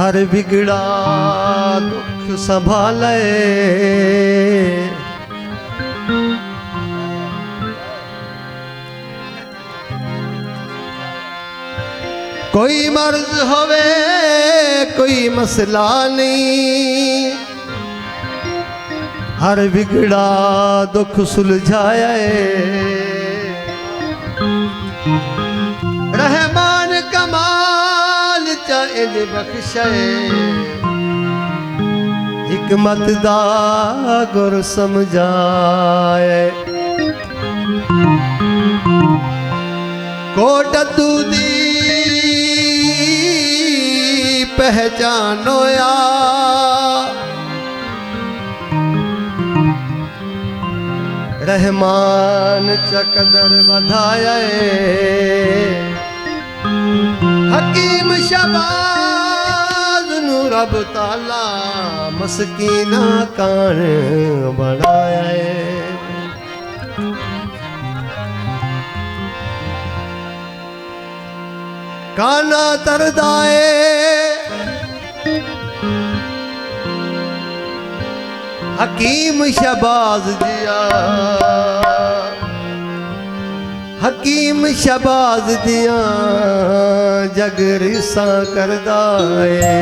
हर बिगड़ा दुख संभाले, कोई मर्ज होवे कोई मसला नहीं, हर बिगड़ा दुख सुलझाए। रहमान कमाल चाइज बख्शे, हिकमत दा गुर समझाए। कोट दूदी पहचानोया, रहमान चकदर वधाया। हकीम शबाज नू रब ताला मस्कीना कान बनाया। काना तरदाए हकीम शबाज दिया, हकीम शबाज दिया जग रिसा करदा है।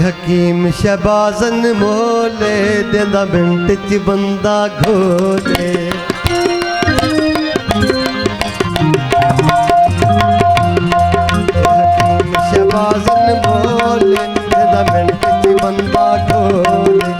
हकीम शबाजन मोले देंदा मिंट च बंदा घोले। हकीम शबाजन मोले देंदा मिंट च बंदा घोले।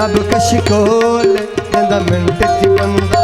अब कश कोल मिंट च बंदा